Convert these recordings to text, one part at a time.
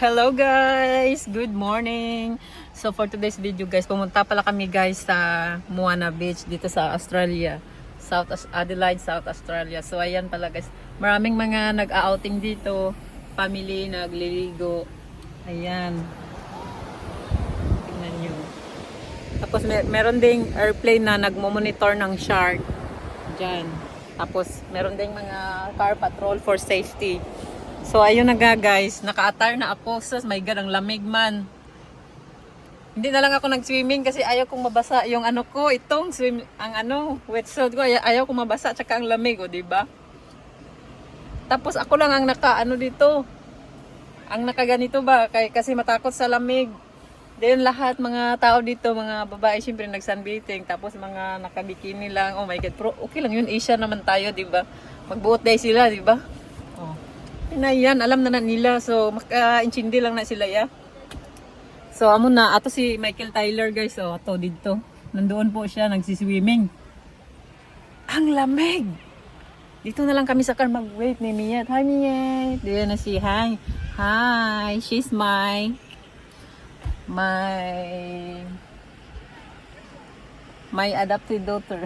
Hello guys! Good morning! So for today's video guys, pumunta pala kami guys sa Moana Beach dito sa Australia. Adelaide, South Australia. So ayan pala guys, maraming mga nag-outing dito. Family, nagliligo. Ayan. Tingnan nyo. Tapos meron ding airplane na nagmo-monitor ng shark. Diyan. Tapos meron ding mga car patrol for safety. So ayun na nga guys, naka-attire na ako. My God, ang lamig man. Hindi na lang ako nag-swimming kasi ayaw kong mabasa yung ano ko, itong wetsuit ko, ayaw kong mabasa tsaka ang lamig, o diba? Tapos ako lang ang naka-ano dito. Ang nakaganito ba kasi matakot sa lamig. Then lahat mga tao dito, mga babae syempre nag-sunbathing, tapos mga naka-bikini lang. Oh my God, pero okay lang yun, Asia naman tayo, diba? Magbuot day sila, diba? Yan, alam na nila. So, maka-intindi lang na sila, ya. So, amo na. Ato si Michael Tyler, guys. So, ato dito. Nandoon po siya, nagsiswimming. Ang lamig! Dito na lang kami sa car mag-wait ni Miyet. Hi, Miyet! Diyan na si hi. Hi! She's my adopted daughter.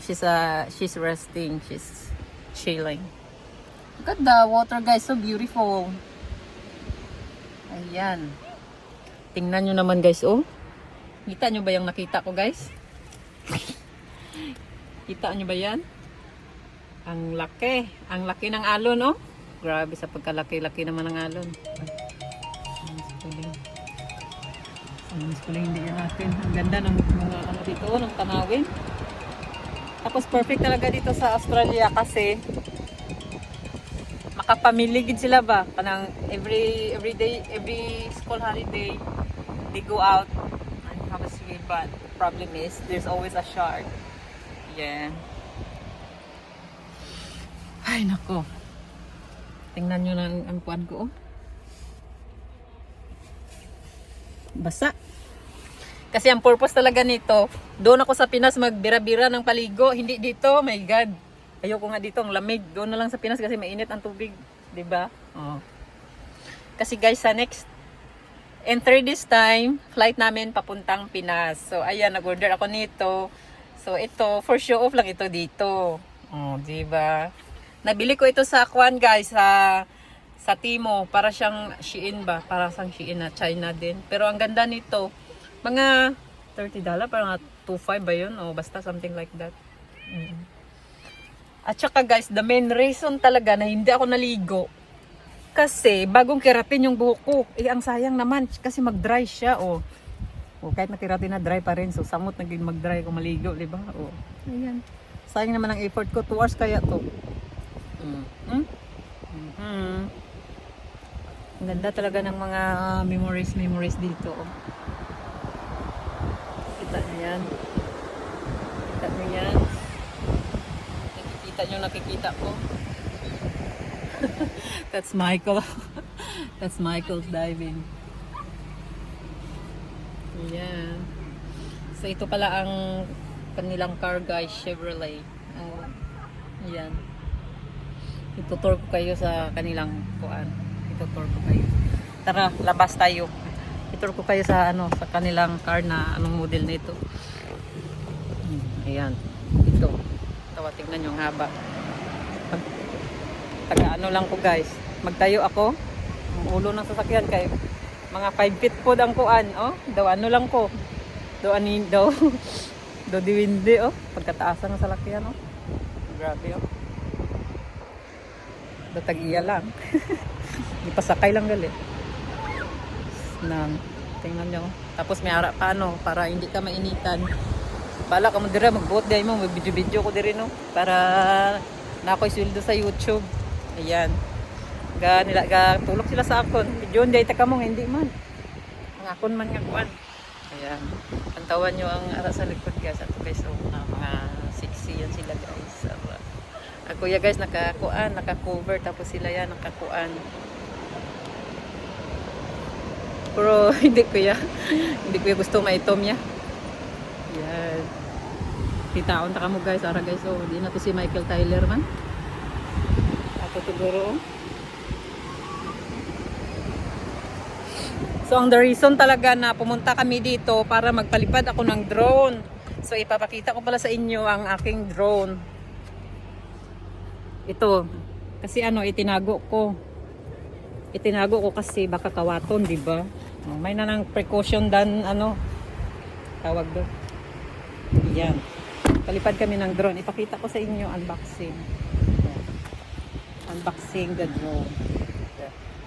She's resting. She's chilling. Look at the water guys, so beautiful. Ayan. Tingnan nyo naman guys, oh. Kita nyo ba yung nakita ko guys? Kita nyo ba yan? Ang laki. Ang laki ng alon, oh. Grabe sa pagkalaki-laki naman ng alon. Mas pala hindi yan natin. Ang ganda ng mga ano dito, ng tanawin. Tapos perfect talaga dito sa Australia kasi makapamiligid sila ba? Kanang every day, every school holiday, they go out and have a swim. But the problem is, there's always a shark. Yeah. Ay, nako. Tingnan nyo na ang kuwan ko, oh. Basa. Kasi ang purpose talaga nito, doon ako sa Pinas magbira-bira ng paligo, hindi dito, my God. Ayoko nga dito, ang lamig. Doon na lang sa Pinas kasi mainit ang tubig, 'di ba? Oh. Kasi guys, sa next entry this time, flight namin papuntang Pinas. So ayan, nag-order ako nito. So ito, for show off lang ito dito. Oh, 'di ba? Nabili ko ito sa Kwan guys, sa Timo, para siyang Shein ba? Para sang Shein na China din. Pero ang ganda nito, mga $30, parang 2.5 ba yun? O basta something like that. At saka guys, the main reason talaga na hindi ako naligo, kasi bagong keratin yung buhok ko. Eh, ang sayang naman, kasi mag-dry siya. O kahit nakiratin na dry pa rin. So, samot naging mag-dry kung maligo, di ba? O, ayan. Sayang naman ang effort ko. 2 hours kaya to. Ang ganda talaga ng mga memories dito. Oh. Kita nyo yan. Kita nyo yan. Nakikita ko. That's Michael. That's Michael's diving. Ayan. So ito pala ang kanilang car guys, Chevrolet. Ayan. Itutur ko kayo sa kanilang kuan. Itutur ko kayo. Tara, labas tayo. Itutur ko kayo sa sa kanilang car na anong model nito. Ayan. Ito. Tingnan nyo ang haba. Taga-ano lang ko guys. Magtayo ako. Ang ulo ng sasakyan kay mga 5 feet po ang kuan. Oh, daw ano lang ko. Daw diwindi, oh. Pagkataasan ng sasakyan, oh. Grabe, oh. Daw tag-iya lang. Hindi pa sakay lang gali. Tingnan nyo. Tapos may harap pa para hindi ka mainitan. Bala ka mo dira, mag-boat day mo, mag-video-video ko diri no, para na ako'y sweldo sa YouTube. Ayan. Tulok sila sa akon. Video day ta kamo hindi man. Ang akon man nga kuan. Ayan. Pantawan nyo ang ara sa likod guys. Ato guys, mga sexy yan sila guys. Ako ya guys, naka-cover, tapos sila yan nakakuan. Pero hindi ko gusto maitom ya. Yan. Kitaon ta kamo guys, ara guys, oh, di na to si Michael Tyler man. Ako siguro, oh. So ang the reason talaga na pumunta kami dito para magpalipad ako ng drone. So ipapakita ko pala sa inyo ang aking drone. Ito. Kasi ano, itinago ko. Itinago ko kasi baka kawaton, di ba? May na ng precaution dan ano tawag doon. Yan. Palipad kami ng drone. Ipakita ko sa inyo unboxing. Unboxing the drone.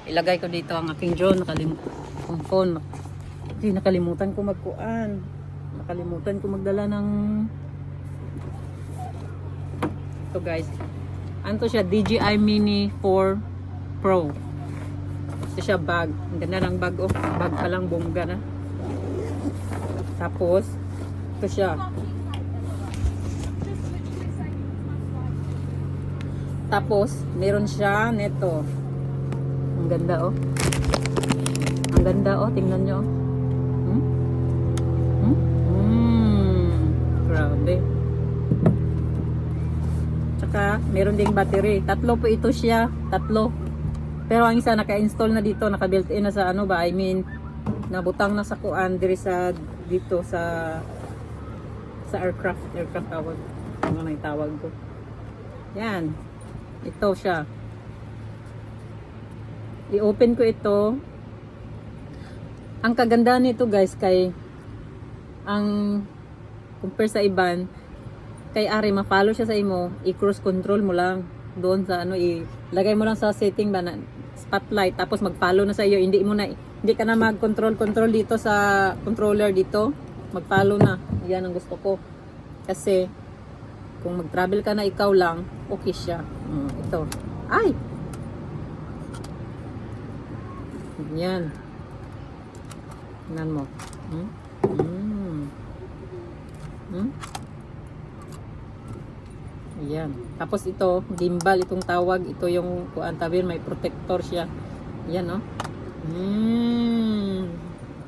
Ilagay ko dito ang aking drone. Nakalimutan ko magkuan. Nakalimutan ko magdala ng ito guys. Ano siya? DJI Mini 4 Pro. Ito siya bag. Ang ganda ng bag. Oh. Bag pa lang bongga na. Tapos ito siya. Tapos meron siya neto. Ang ganda oh. Ang ganda oh, tingnan nyo. Grabe. Tsaka meron ding battery. Tatlo po ito siya, tatlo. Pero ang isa naka-install na dito, naka-built-in na sa ano ba, I mean, nabutang na sa kuan diri sa dito sa aircraft tawag. Ano na yung tawag ko? Yan. Ito siya. I-open ko ito. Ang kagandahan nito guys kay ang compare sa iban kay ari ma-follow siya sa imo, i-cruise control mo lang doon sa ano, ilagay mo lang sa setting ba na spotlight tapos mag-follow na sa iyo, hindi ka na mag-control dito sa controller dito, mag-follow na. Yan ang gusto ko. Kasi kung mag-travel ka na ikaw lang, okay siya. Ito. Ay. Yan. Tingnan mo. Ayan. Tapos ito, gimbal itong tawag. Ito yung kuan tabi, may protector siya. Ayan, no?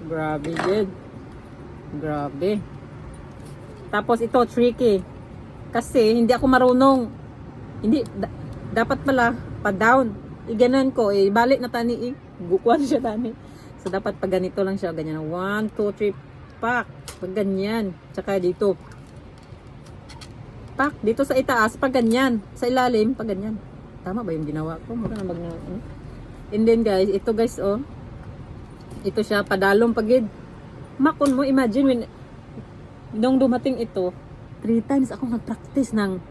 Grabe, good. Grabe. Tapos ito, tricky. Kasi hindi ako marunong. Hindi, dapat pala, pa-down. Iganan ko, balik na tani, gukuan siya tani. So, dapat pag ganito lang siya, ganyan. 1, 2, 3, pak. Pag ganyan. Tsaka dito. Pak. Dito sa itaas, pag ganyan. Sa ilalim, pag ganyan. Tama ba yung ginawa ko? Mura na And then guys, ito guys, oh. Ito siya, padalong pagid. Makon mo, imagine, when, nung dumating ito, 3 times ako nag-practice ng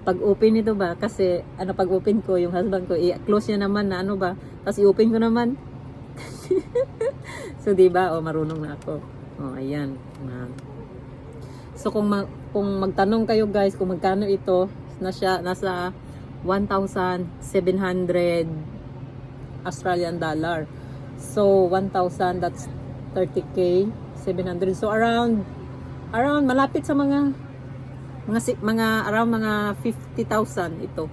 pag-open nito ba. Kasi, ano, pag-open ko, yung husband ko, i-close niya naman na ano ba. Tapos i-open ko naman. So, diba? O, marunong na ako. O, ayan. So, kung magtanong kayo guys, kung magkano ito, nasa 1,700 Australian dollar. So, 1,000, that's 30k, 700. So, around malapit sa mga around mga 50,000 ito.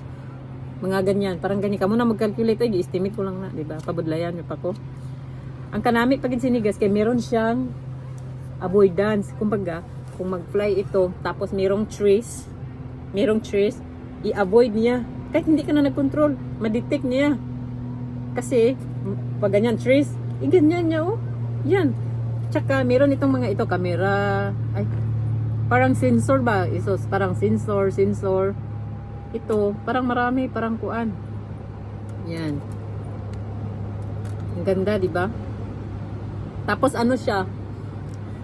Mga ganyan. Parang ganyan. Kamu na mag-calculate. Ay, i-estimate ko lang na. Diba? Pabudlayan nyo pa ko. Ang kanami pagin sinigas, kaya meron siyang avoidance. Kumbaga, kung mag-fly ito, tapos merong trees, i-avoid niya. Kahit hindi ka na nag-control, ma-detect niya. Kasi, pag ganyan, trees, ganyan niya, oh. Yan. Tsaka, meron itong mga ito, camera, ay, parang sensor ba? Isos, parang sensor. Ito, parang marami, parang kuan. Yan. Ang ganda, di ba? Tapos ano siya?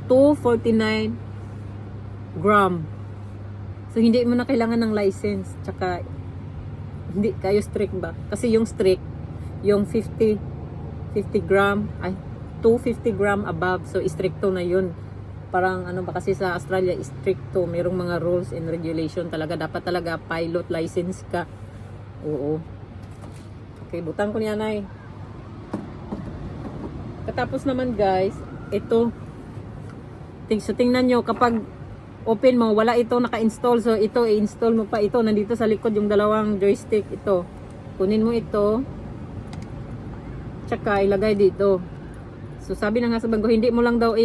249 gram. So hindi mo na kailangan ng license. Tsaka hindi kayo strict ba? Kasi yung strict, yung 50 gram, ay 250 gram above. So stricto na yun. Parang ano ba kasi sa Australia stricto, merong mga rules and regulation talaga. Dapat talaga pilot license ka. Oo. Okay, butang ko niya nay. Katapos naman guys, ito. So tingnan nyo, kapag open mo, wala ito naka-install. So ito, i-install mo pa ito. Nandito sa likod yung dalawang joystick. Ito. Kunin mo ito. Tsaka ilagay dito. So sabi na nga sa bago, hindi mo lang daw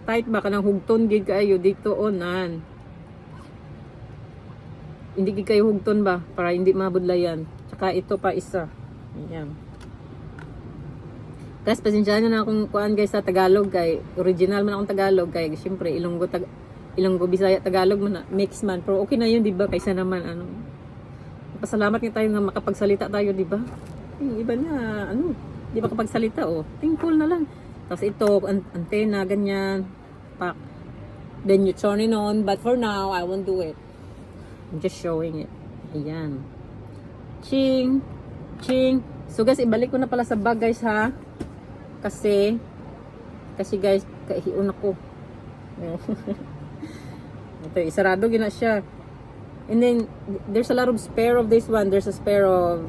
tight ba ka ng hugton gig kayo dito onan. Hindi gig kayo hugton ba para hindi mabudlayan. Tsaka ito pa isa. Ayan. Guys, pasensyahan nyo na akong kuan guys sa Tagalog kay original man akong Tagalog kay syempre Ilonggo Bisaya Tagalog man na, mix man pero okay na yun di ba kaysa naman ano. Pasalamat nga tayo nga makapagsalita tayo di ba? Yung iba na ano, di ba kapagsalita oh. Thankful na lang. Tapos ito antena ganyan. Pak. Then you turn it on but for now I won't do it. I'm just showing it. Ayan. Ching. Ching. So guys, ibalik ko na pala sa bag guys ha. Kasi guys, kaihiun ako. Ito, isarado gina siya. And then, there's a lot of spare of this one. There's a spare of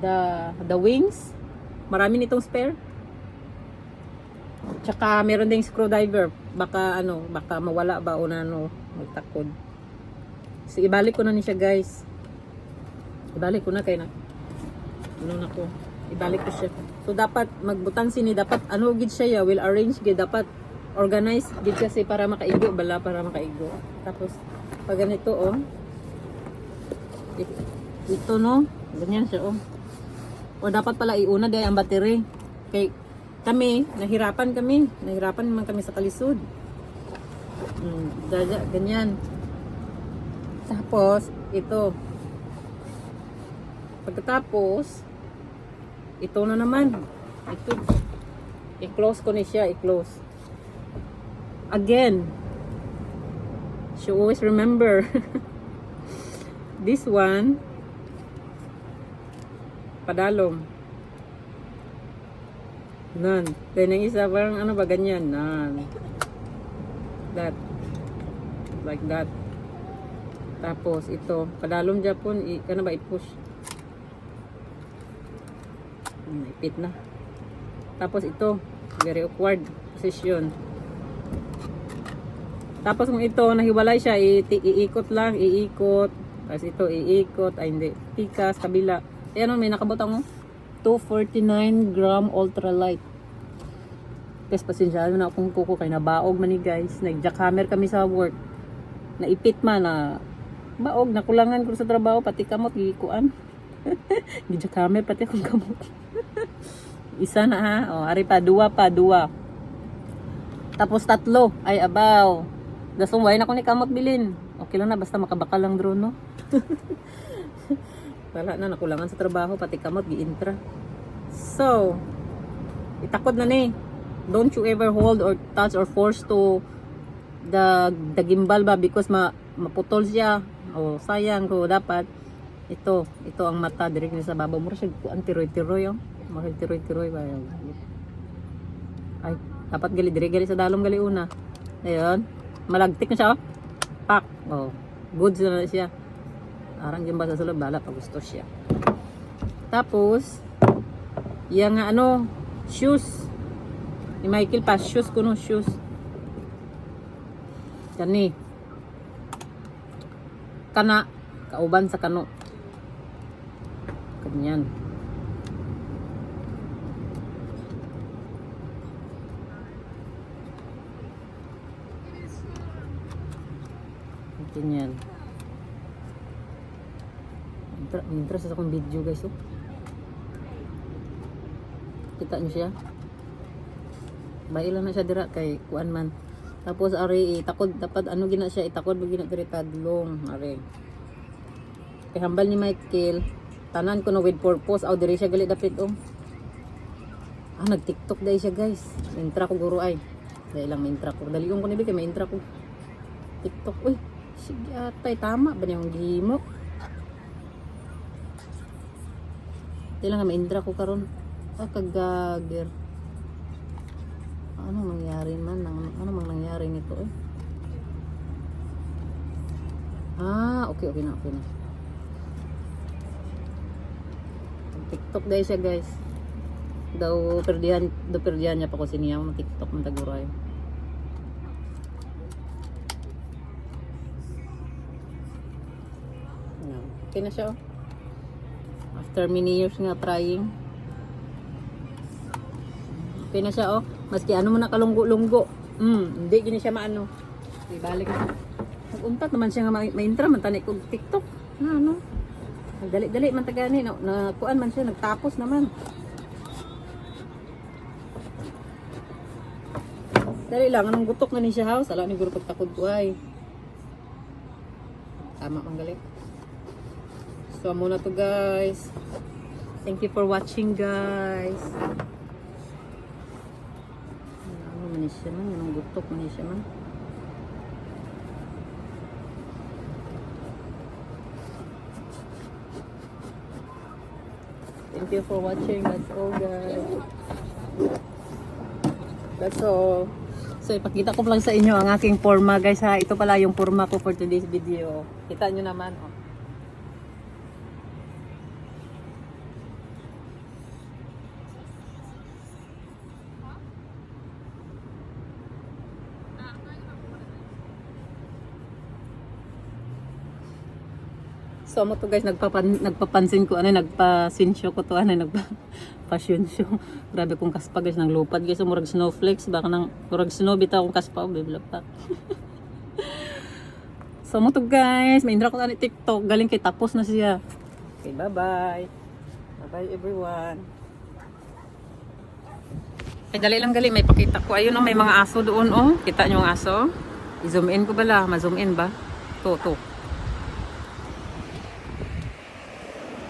the wings. Marami nitong spare. Tsaka, meron ding screwdriver. Baka mawala ba o na magtakod. So, ibalik ko na niya guys. Ibalik ko na kay na. Na ko. Ibalik ko siya. So dapat magbutang sini dapat gid siya ya will arrange gid dapat organize gid kasi para makaigo bala para makaigo. Tapos pag ganito oh. Ito no, ganyan siya oh. O dapat pala iuna dahil ang battery. Kay nahirapan naman kami sa kalisod. Ganyan. Tapos ito. Pagkatapos ito na naman. Ito. I-close ko ni siya. I-close. Again. She always remember. This one. Padalong. Nan. Then yung isa parang ano ba ganyan. Nan. That. Like that. Tapos ito. Padalong Japon. Ano ba i-push. Ipit na. Tapos ito, very awkward position. Tapos kung ito, nahiwalay siya, iikot lang, iikot. Tapos ito, iikot. Ay hindi, tikas, kabila. Ayan o, may nakabutang mo. 249 gram ultralight. Tapos pasensyahan na akong kuko kay nabaog man ni guys. Nag-jackhammer kami sa work. Naipit man na baog, nakulangan ko sa trabaho, pati kamot, gikuan. Gidjackhammer pati akong kamot. Isa na ha. O, ari pa, dua. Tapos tatlo. Ay, abaw. Dasong na ko ni kamot bilin. Okay lang na, basta makabakal lang drone, no? Wala na, nakulangan sa trabaho, pati kamot, gi-intra. So, itakod na ni. Don't you ever hold or touch or force to the gimbal ba because maputol siya. O, sayang ko, dapat. Ito ang mata, direct na sa babaw. Mura siya, ang tiroy-tiroy, oh. Mahal tiroy-tiroy ba yun? Ay, dapat gali sa dalom gali una. Ayun. Malagtik na siya, oh. Pak. Oh. Goods na siya. Arang yung basa sa loob, bala, pag gusto siya. Tapos, yung shoes. Ni Michael pa, shoes ko no, shoes. Kani. Kana. Kauban sa kano. Ganyan. Ganyan. Interest sa akong video guys. Oh. Kita niyo siya. Baila na siya dira kay kuan man. Tapos ari takod dapat gina siya itakod gina diri tadlong ari. Kay hambal ni Michael tanan ko no with purpose aw diri siya gali dapit oh. Nag-TikTok dai siya guys. Intra ko guro ay. Dai lang intra ko. Dalion ko ni kay may intra ko. TikTok uy. Sige atay tama ba niyang gihimo? Dai lang may intra ko karon. Kagager. Ano mangyari man? Ano mang nangyari nito eh? Okay na. TikTok dahil siya guys. Daw perdihan niya pa ko siniya mo TikTok man taguray. Okay na siya oh. After many years nga trying. Okay na siya oh. Maski mo na kalunggo-lunggo. Hindi gini siya maano. Ibalik na. Nag-untat naman siya nga ma-intra man tani kog TikTok. Dali-dali man tagani na kuan man siya nagtapos naman. Dali lang, anong gutok na ni siya house? Alam ni guro pagtakod ko ay. Tama mang galing. So, muna to guys. Thank you for watching guys. Ano man siya man? Anong gutok man siya man? Thank you for watching. That's all guys. That's all. So, ipakita ko lang sa inyo ang aking forma guys ha. Ito pala yung forma ko for today's video. Kita nyo naman. Oh. So mo to guys, nagpapansin ko, nagpa-sinsyo ko to, nagpa-fashion show. Grabe kong kaspa guys, ng lupad guys, murag snowflakes, baka nang murag snow, bitaw akong kaspa, bibla pa. So mo to guys, may indra ko ni TikTok, galing kay tapos na siya. Okay, bye-bye. Bye-bye everyone. Okay, dali lang gali, may pakita ko. Ayun may mga aso doon, oh. Kita nyo ang aso? I-zoom in ko bala, ma-zoom in ba? To.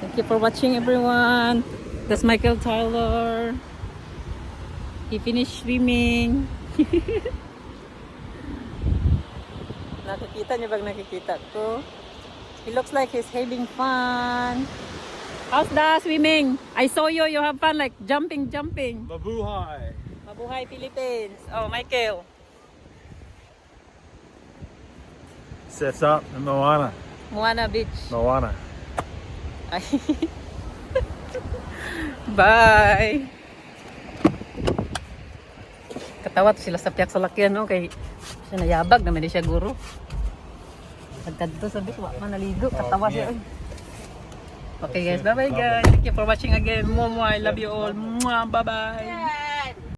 Thank you for watching everyone. That's Michael Tyler. He finished swimming. Nakikita niyo bang nakikita ko? He looks like he's having fun. How's the swimming? I saw you have fun like jumping. Mabuhay. Mabuhay Philippines. Oh, Michael. Sets up in Moana. Moana Beach. Moana. Ay. Bye. Katawat sila sa piyak sa lakyan, no? Kay siya nayabag naman siya guro. Nagkadto sabi ko, wak man naligo. Katawa siya. Ay. Okay guys, bye bye guys. Thank you for watching again. Momo, I love you all. Bye bye.